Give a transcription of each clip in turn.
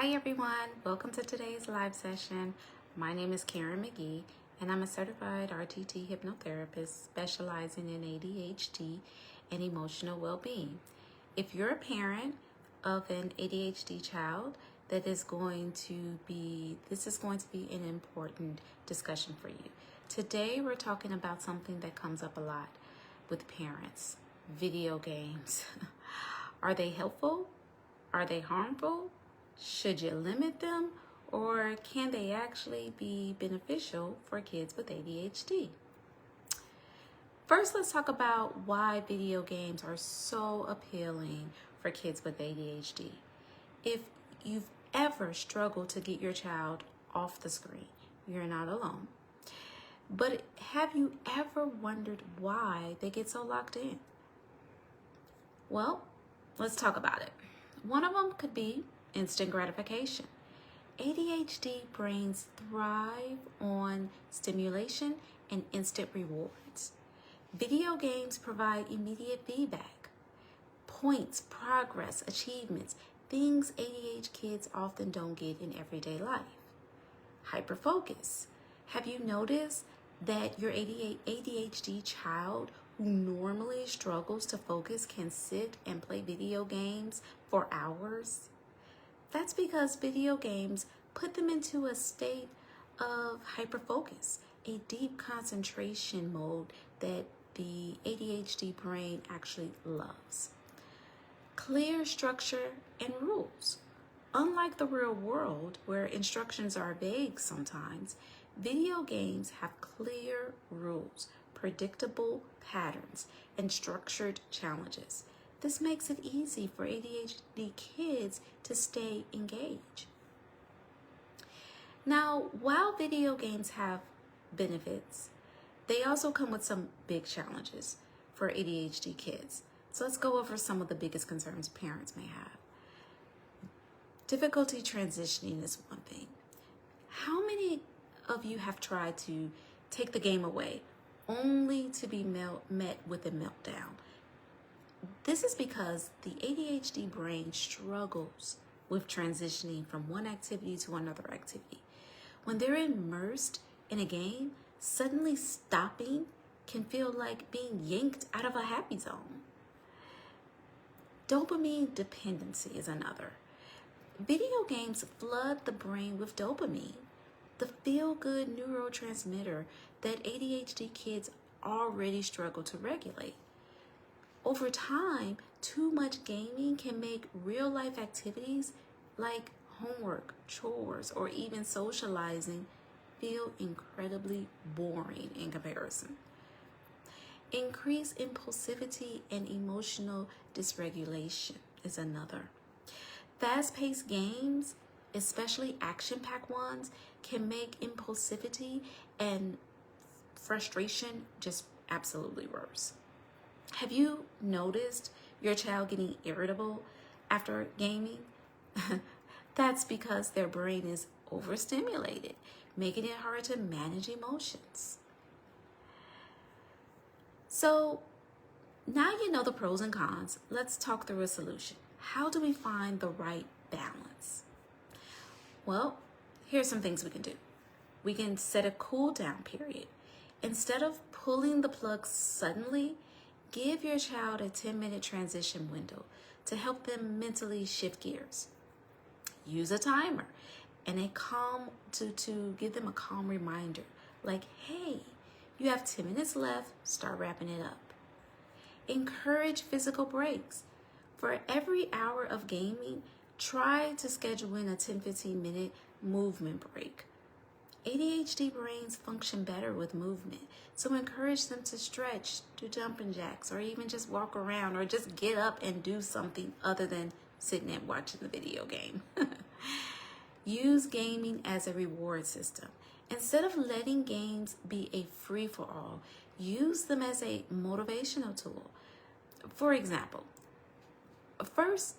Hi everyone, welcome to today's live session. My name is Karen McGee and I'm a certified RTT hypnotherapist specializing in ADHD and emotional well-being. If you're a parent of an ADHD child, this is going to be an important discussion for you. Today we're talking about something that comes up a lot with parents: video games. Are they helpful? Are they harmful? Should you limit them, or can they actually be beneficial for kids with ADHD? First, let's talk about why video games are so appealing for kids with ADHD. If you've ever struggled to get your child off the screen, you're not alone. But have you ever wondered why they get so locked in? Well, let's talk about it. One of them could be instant gratification. ADHD brains thrive on stimulation and instant rewards. Video games provide immediate feedback, points, progress, achievements, things ADHD kids often don't get in everyday life. Hyperfocus. Have you noticed that your ADHD child who normally struggles to focus can sit and play video games for hours? That's because video games put them into a state of hyperfocus, a deep concentration mode that the ADHD brain actually loves. Clear structure and rules. Unlike the real world, where instructions are vague sometimes, video games have clear rules, predictable patterns, and structured challenges. This makes it easy for ADHD kids to stay engaged. Now, while video games have benefits, they also come with some big challenges for ADHD kids. So let's go over some of the biggest concerns parents may have. Difficulty transitioning is one thing. How many of you have tried to take the game away only to be met with a meltdown? This is because the ADHD brain struggles with transitioning from one activity to another activity. When they're immersed in a game, suddenly stopping can feel like being yanked out of a happy zone. Dopamine dependency is another. Video games flood the brain with dopamine, the feel-good neurotransmitter that ADHD kids already struggle to regulate. Over time, too much gaming can make real-life activities like homework, chores, or even socializing feel incredibly boring in comparison. Increased impulsivity and emotional dysregulation is another. Fast-paced games, especially action-packed ones, can make impulsivity and frustration just absolutely worse. Have you noticed your child getting irritable after gaming? That's because their brain is overstimulated, making it hard to manage emotions. So now you know the pros and cons. Let's talk through a solution. How do we find the right balance? Well, here's some things we can do. We can set a cool down period. Instead of pulling the plug suddenly, give your child a 10-minute transition window to help them mentally shift gears. Use a timer and to give them a calm reminder, like, hey, you have 10 minutes left, start wrapping it up. Encourage physical breaks. For every hour of gaming, try to schedule in a 10-15 minute movement break. ADHD brains function better with movement, so encourage them to stretch, do jumping jacks, or even just walk around, or just get up and do something other than sitting and watching the video game. Use gaming as a reward system. Instead of letting games be a free-for-all, use them as a motivational tool. For example, first,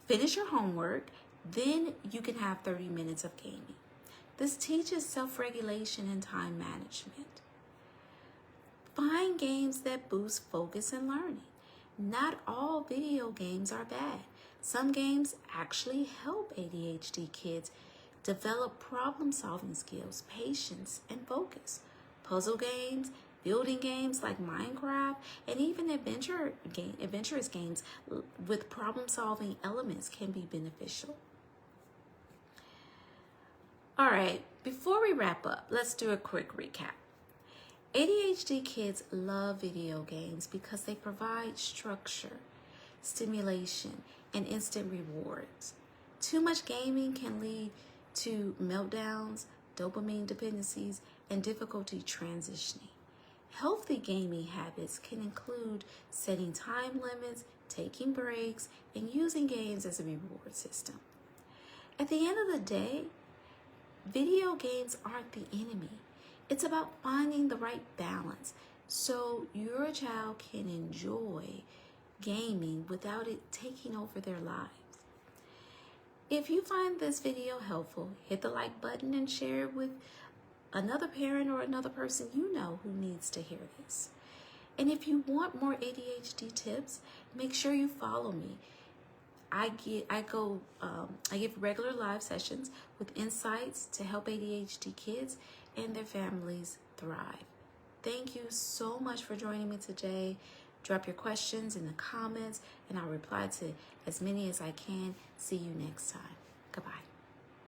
finish your homework, then you can have 30 minutes of gaming. This teaches self-regulation and time management. Find games that boost focus and learning. Not all video games are bad. Some games actually help ADHD kids develop problem-solving skills, patience, and focus. Puzzle games, building games like Minecraft, and even adventurous games with problem-solving elements can be beneficial. All right, before we wrap up, let's do a quick recap. ADHD kids love video games because they provide structure, stimulation, and instant rewards. Too much gaming can lead to meltdowns, dopamine dependencies, and difficulty transitioning. Healthy gaming habits can include setting time limits, taking breaks, and using games as a reward system. At the end of the day, video games aren't the enemy. It's about finding the right balance so your child can enjoy gaming without it taking over their lives. If you find this video helpful, hit the like button and share it with another parent or another person you know who needs to hear this. And if you want more ADHD tips, make sure you follow me. I give regular live sessions with insights to help ADHD kids and their families thrive. Thank you so much for joining me today. Drop your questions in the comments and I'll reply to as many as I can. See you next time. Goodbye.